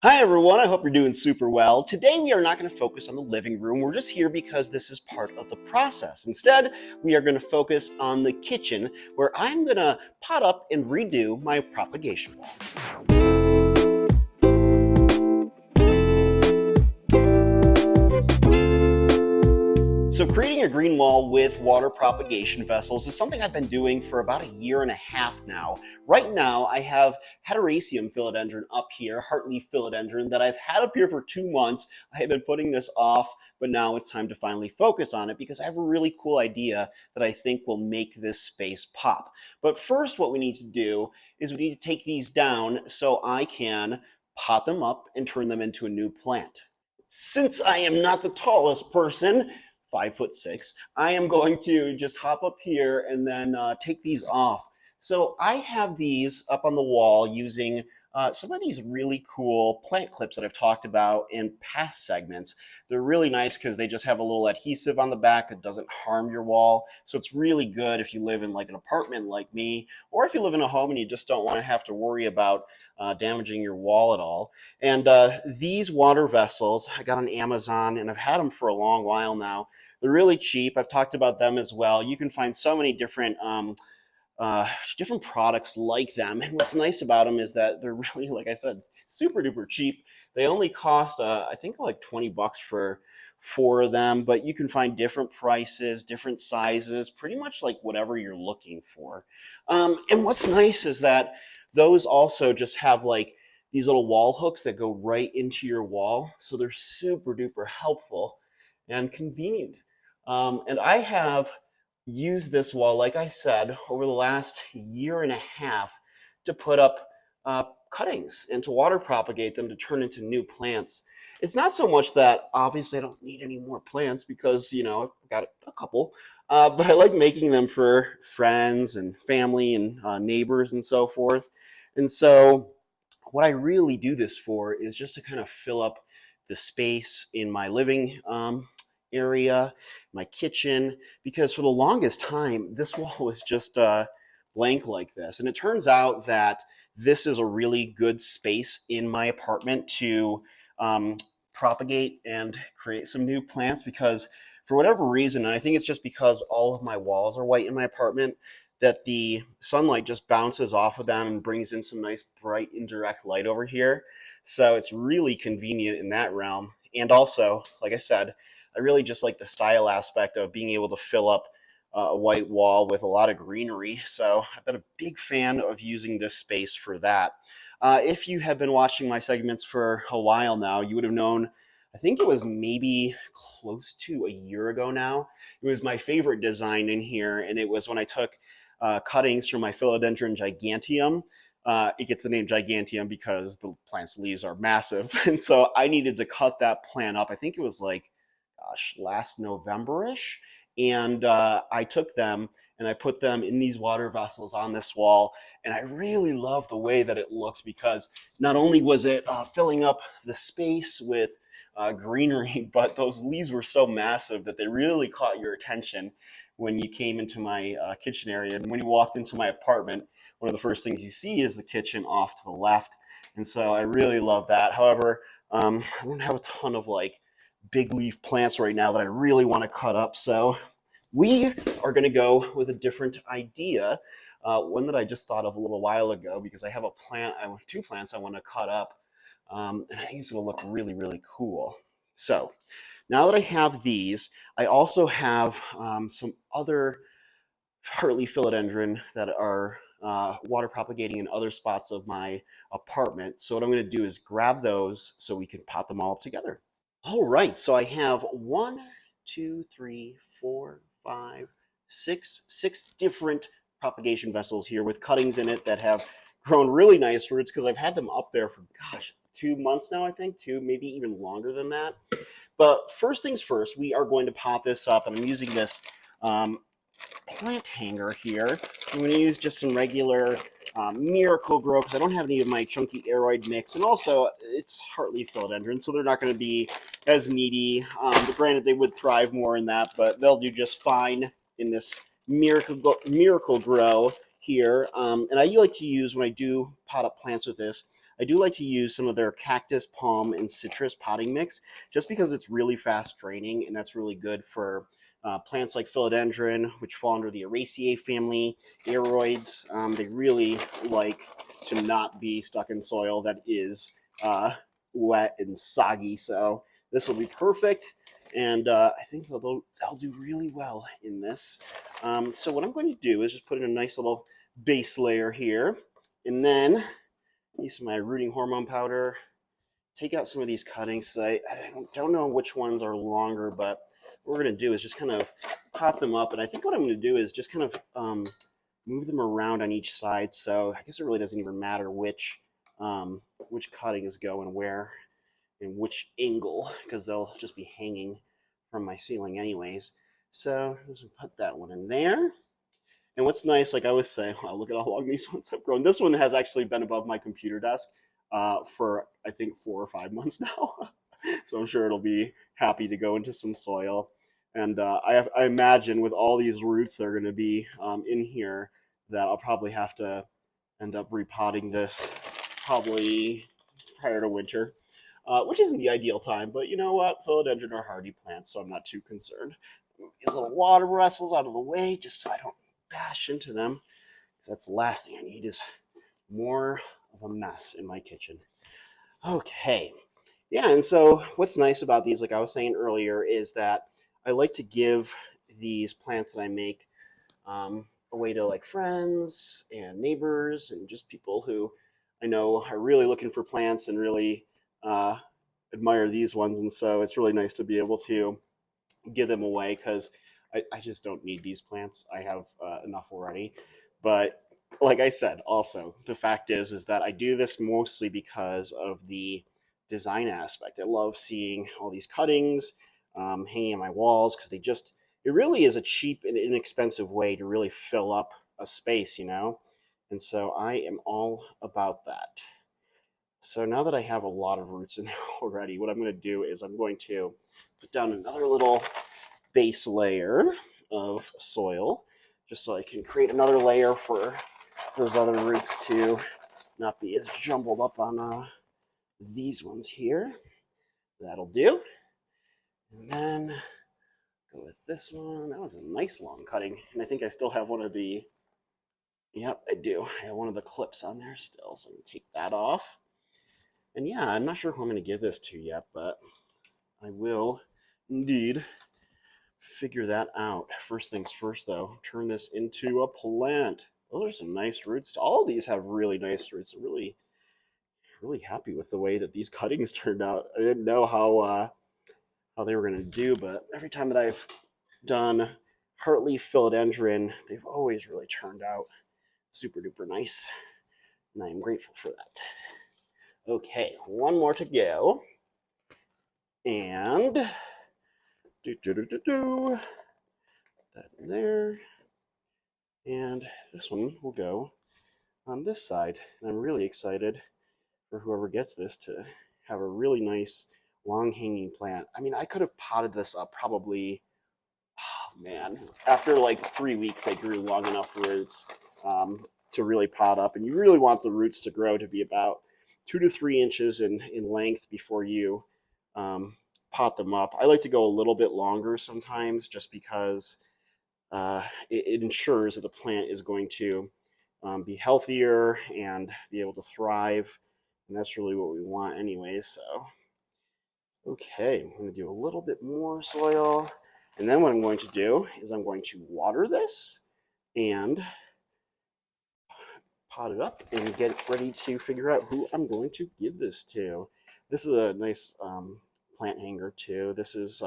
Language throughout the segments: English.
Hi everyone, I hope you're doing super well. Today we are not going to focus on the living room. We're just here because this is part of the process. Instead, we are going to focus on the kitchen where I'm going to pot up and redo my propagation wall. So creating a green wall with water propagation vessels is something I've been doing for about a year and a half now. Right now, I have heteroecium philodendron up here, heartleaf philodendron, that I've had up here for 2 months. I have been putting this off, but now it's time to finally focus on it because I have a really cool idea that I think will make this space pop. But first, what we need to do is we need to take these down so I can pot them up and turn them into a new plant. Since I am not the tallest person, 5'6", I am going to just hop up here and then take these off. So I have these up on the wall using some of these really cool plant clips that I've talked about in past segments. They're really nice because they just have a little adhesive on the back that doesn't harm your wall. So it's really good if you live in like an apartment like me, or if you live in a home and you just don't want to have to worry about damaging your wall at all. And these water vessels I got on Amazon, and I've had them for a long while now. They're really cheap. I've talked about them as well. You can find so many different products like them. And what's nice about them is that they're really, like I said, super duper cheap. They only cost, I think, like 20 bucks for four of them, but you can find different prices, different sizes, pretty much like whatever you're looking for. And what's nice is that those also just have like these little wall hooks that go right into your wall. So they're super duper helpful and convenient. And I have used this wall, like I said, over the last year and a half to put up cuttings and to water propagate them to turn into new plants. It's not so much that obviously I don't need any more plants because, I've got a couple, but I like making them for friends and family and neighbors and so forth. And so what I really do this for is just to kind of fill up the space in my living area, my kitchen, because for the longest time, this wall was just blank like this. And it turns out that this is a really good space in my apartment to propagate and create some new plants because for whatever reason, and I think it's just because all of my walls are white in my apartment, that the sunlight just bounces off of them and brings in some nice bright indirect light over here. So it's really convenient in that realm. And also, like I said, I really just like the style aspect of being able to fill up a white wall with a lot of greenery. So I've been a big fan of using this space for that. If you have been watching my segments for a while now, you would have known, I think it was maybe close to a year ago now. It was my favorite design in here, and it was when I took cuttings from my philodendron giganteum. It gets the name giganteum because the plant's leaves are massive. And so I needed to cut that plant up. I think it was like, gosh, last November-ish. And I took them and I put them in these water vessels on this wall. And I really love the way that it looked because not only was it filling up the space with greenery, but those leaves were so massive that they really caught your attention when you came into my kitchen area. And when you walked into my apartment, one of the first things you see is the kitchen off to the left. And so I really love that. However, I don't have a ton of like big leaf plants right now that I really want to cut up. So we are going to go with a different idea, one that I just thought of a little while ago because I have a plant, I have two plants I want to cut up. And I think it's going to look really, really cool. So now that I have these, I also have some other partly philodendron that are water propagating in other spots of my apartment. So what I'm going to do is grab those so we can pot them all up together. All right, so I have 6 different propagation vessels here with cuttings in it that have grown really nice roots because I've had them up there for, gosh, 2 months now, I think, maybe even longer than that. But first things first, we are going to pot this up, and I'm using this plant hanger here. I'm going to use just some regular Miracle-Gro because I don't have any of my chunky aroid mix, and also it's heartleaf philodendron, so they're not going to be as needy. But granted, they would thrive more in that, but they'll do just fine in this Miracle-Gro here. And I like to use, when I do pot up plants with this, I do like to use some of their cactus, palm, and citrus potting mix just because it's really fast draining, and that's really good for plants like philodendron, which fall under the Araceae family, aeroids. They really like to not be stuck in soil that is wet and soggy. So this will be perfect. And I think they'll do really well in this. So what I'm going to do is just put in a nice little base layer here. And then use my rooting hormone powder. Take out some of these cuttings. I don't know which ones are longer, but what we're going to do is just kind of pop them up. And I think what I'm going to do is just kind of move them around on each side. So I guess it really doesn't even matter which cuttings go and where and which angle, because they'll just be hanging from my ceiling anyways. So just put that one in there. And what's nice, like I was saying, wow, look at how long these ones have grown. This one has actually been above my computer desk for I think 4 or 5 months now. So I'm sure it'll be happy to go into some soil. And I imagine with all these roots that are going to be in here that I'll probably have to end up repotting this probably prior to winter, which isn't the ideal time. But you know what? Philodendron are hardy plants, so I'm not too concerned. Move these little water vessels out of the way just so I don't bash into them, because that's the last thing I need is more of a mess in my kitchen. Okay. Yeah, and so what's nice about these, like I was saying earlier, is that I like to give these plants that I make away to like friends and neighbors and just people who I know are really looking for plants and really admire these ones. And so it's really nice to be able to give them away because I just don't need these plants. I have enough already. But like I said, also, the fact is that I do this mostly because of the design aspect. I love seeing all these cuttings hanging on my walls because it really is a cheap and inexpensive way to really fill up a space, you know? And so I am all about that. So now that I have a lot of roots in there already, what I'm going to do is I'm going to put down another little base layer of soil just so I can create another layer for those other roots to not be as jumbled up on these ones here. That'll do. And then go with this one. That was a nice long cutting. And I think I still have one of the, yep, I do. I have one of the clips on there still. So I'm going to take that off. And yeah, I'm not sure who I'm going to give this to yet, but I will indeed figure that out. First things first, though, turn this into a plant. Those are some nice roots. All of these have really nice roots. I'm really, really happy with the way that these cuttings turned out. I didn't know how they were going to do, but every time that I've done heartleaf philodendron, they've always really turned out super duper nice, and I am grateful for that. Okay, one more to go, and that in there, and this one will go on this side. And I'm really excited for whoever gets this to have a really nice long hanging plant. I mean, I could have potted this up probably, oh man, after like 3 weeks they grew long enough roots to really pot up. And you really want the roots to grow to be about 2 to 3 inches in length before you pot them up. I like to go a little bit longer sometimes just because it ensures that the plant is going to be healthier and be able to thrive. And that's really what we want anyway. So, okay, I'm going to do a little bit more soil. And then what I'm going to do is I'm going to water this and pot it up and get ready to figure out who I'm going to give this to. This is a nice plant hanger too. This is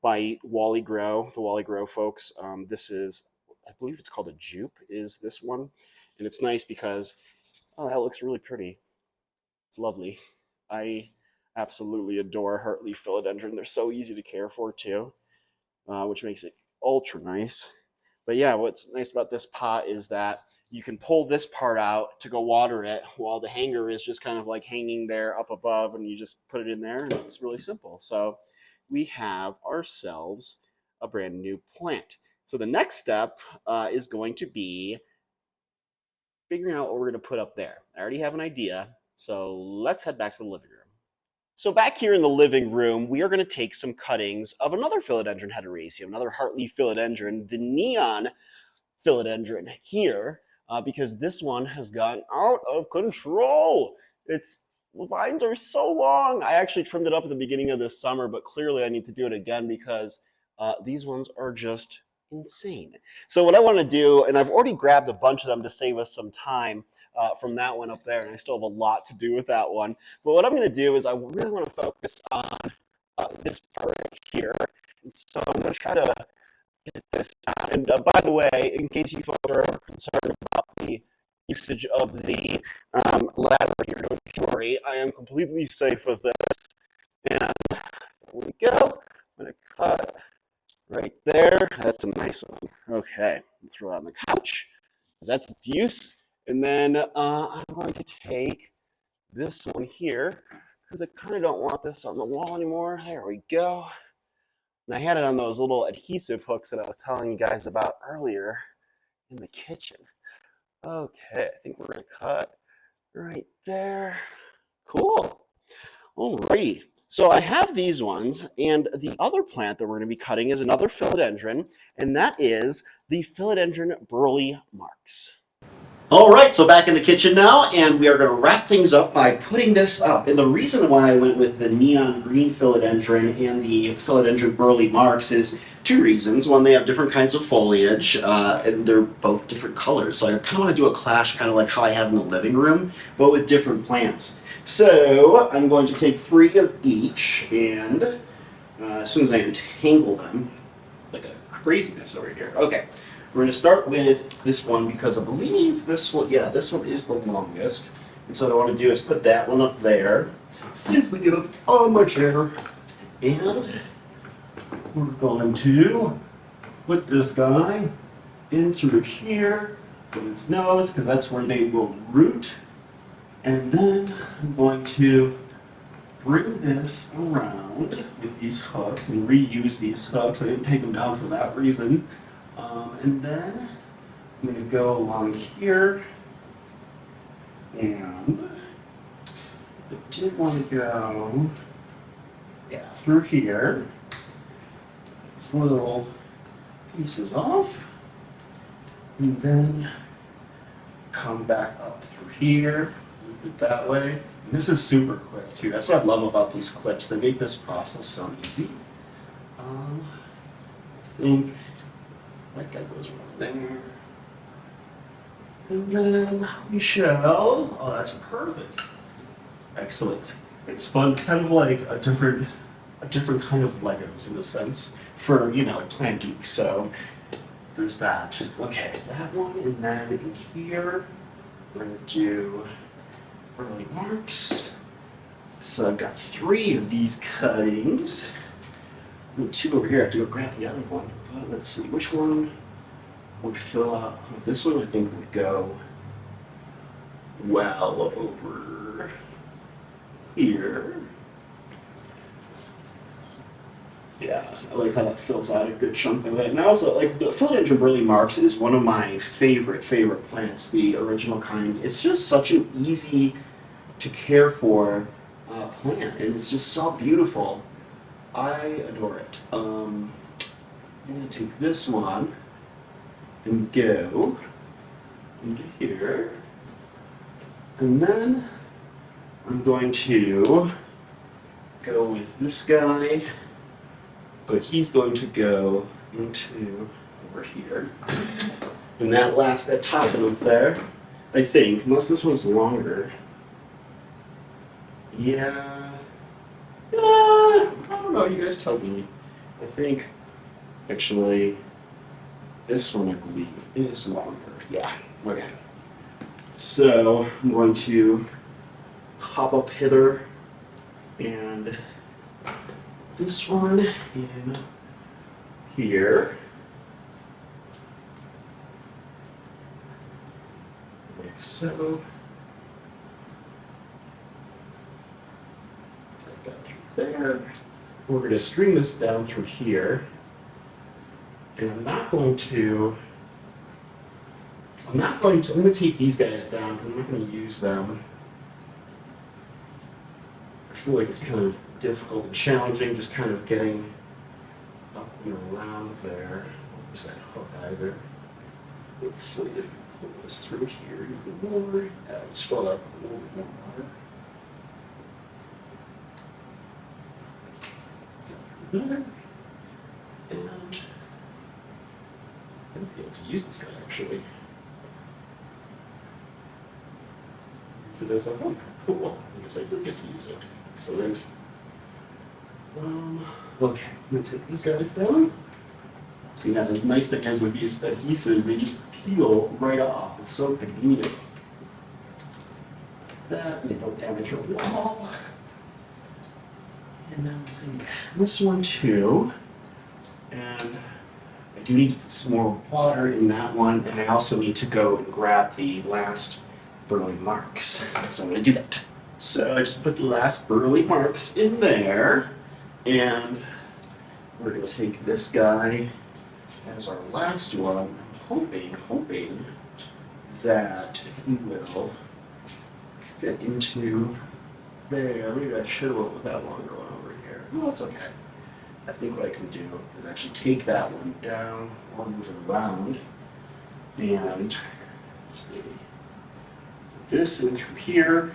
by Wally Grow, the Wally Grow folks. This is, I believe it's called a jupe, is this one. And it's nice because, oh, that looks really pretty. It's lovely. I absolutely adore heartleaf philodendron. They're so easy to care for too, which makes it ultra nice. But yeah, what's nice about this pot is that you can pull this part out to go water it while the hanger is just kind of like hanging there up above, and you just put it in there and it's really simple. So we have ourselves a brand new plant. So the next step is going to be figuring out what we're going to put up there. I already have an idea. So let's head back to the living room. So back here in the living room, we are going to take some cuttings of another philodendron heteroecium, another heartleaf philodendron, the neon philodendron here, because this one has gotten out of control. Its vines are so long. I actually trimmed it up at the beginning of this summer, but clearly I need to do it again because these ones are just insane. So what I want to do, and I've already grabbed a bunch of them to save us some time from that one up there, and I still have a lot to do with that one. But what I'm going to do is I really want to focus on this part right here. And so I'm going to try to get this out. And by the way, in case you folks are concerned about the usage of the ladder here to jewelry, I am completely safe with this. And there we go. I'm going to cut right there. That's a nice one. Okay, throw it on the couch because that's its use. And then I'm going to take this one here because I kind of don't want this on the wall anymore. There we go. And I had it on those little adhesive hooks that I was telling you guys about earlier in the kitchen. Okay, I think we're going to cut right there. Cool. Alrighty. So I have these ones, and the other plant that we're going to be cutting is another philodendron, and that is the philodendron burley marks. All right, so back in the kitchen now, and we are going to wrap things up by putting this up. And the reason why I went with the neon green philodendron and the philodendron burley marks is two reasons. One, they have different kinds of foliage, and they're both different colors. So I kind of want to do a clash, kind of like how I have in the living room, but with different plants. So I'm going to take 3 of each, and as soon as I untangle them, like a craziness over here. Okay. We're going to start with this one because I believe this one, yeah, this one is the longest. And so what I want to do is put that one up there. Simply get up on my chair. And we're going to put this guy in through here with its nose because that's where they will root. And then I'm going to bring this around with these hooks and reuse these hooks. I didn't take them down for that reason. And then I'm going to go along here, and I did want to go, yeah, through here. These little pieces off, and then come back up through here, move it that way. And this is super quick too. That's what I love about these clips. They make this process so easy. I think that guy goes right there. And then we shall, oh, that's perfect. Excellent. It's fun. It's kind of like a different kind of Legos in a sense for, you know, plant geeks. So there's that. Okay, that one, and then in here, we're gonna do burley marks. So I've got 3 of these cuttings. And 2 over here. I have to go grab the other one. But let's see, which one would fill out? This one I think would go well over here. Yeah, I like how that fills out a good chunk of it. And I also like the philodendron burley marks is one of my favorite plants, the original kind. It's just such an easy to care for plant, and it's just so beautiful. I adore it. I'm going to take this one and go into here. And then I'm going to go with this guy, but he's going to go into over here. And that top one up there, I think, unless this one's longer. Yeah. I don't know, you guys tell me. I think, actually, this one I believe is longer. Yeah, okay. So I'm going to hop up hither and this one in here. Like so. Take that through there. We're going to string this down through here. And I'm going to take these guys down because I'm not going to use them. feel like it's kind of difficult and challenging, just kind of getting up and around there. What was that hook either? Let's see if we can pull this through here even more. Yeah, let's fill it up a little bit more water. There. And I might be able to use this guy actually. So there's a hook. Cool. I guess I do get to use it. Excellent. Okay, I'm gonna take these guys down. Yeah, the nice thing is with these adhesives, they just peel right off. It's so convenient. That, they don't damage your wall. And then I'll take this one too. And I do need to put some more water in that one, and I also need to go and grab the last burly marks. So I'm gonna do that. So I just put the last burly marks in there, and we're gonna take this guy as our last one. I'm hoping that he will fit into there. Maybe I should have went with that longer one over here. No, it's okay. I think what I can do is actually take that one down, or move it around, and let's see, put this in through here.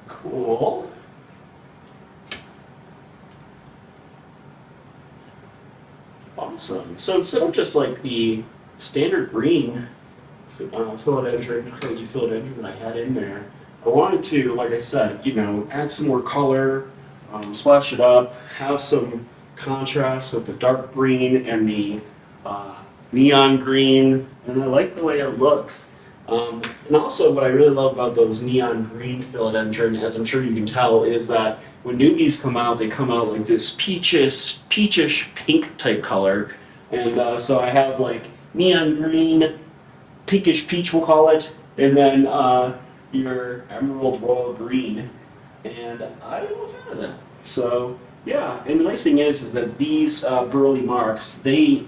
Cool. Awesome. So instead of just like the standard green philodendron that I had in there, I wanted to, like I said, add some more color, splash it up, have some contrast with the dark green and the neon green, and I like the way it looks. And also what I really love about those neon green philodendron, as I'm sure you can tell, is that when new leaves come out, they come out like this peachish pink type color. And so I have like neon green, pinkish peach we'll call it, and then your emerald royal green. And I'm a fan of that. So yeah, and the nice thing is that these burly marks, they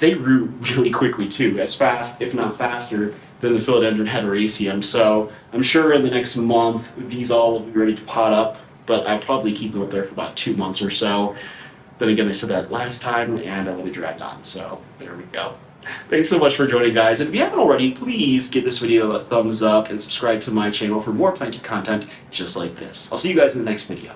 root really quickly too, as fast, if not faster, than the philodendron heteroecium. So I'm sure in the next month, these all will be ready to pot up, but I'll probably keep them up there for about 2 months or so. Then again, I said that last time, and I let it drag on, so there we go. Thanks so much for joining, guys. And if you haven't already, please give this video a thumbs up and subscribe to my channel for more planting content just like this. I'll see you guys in the next video.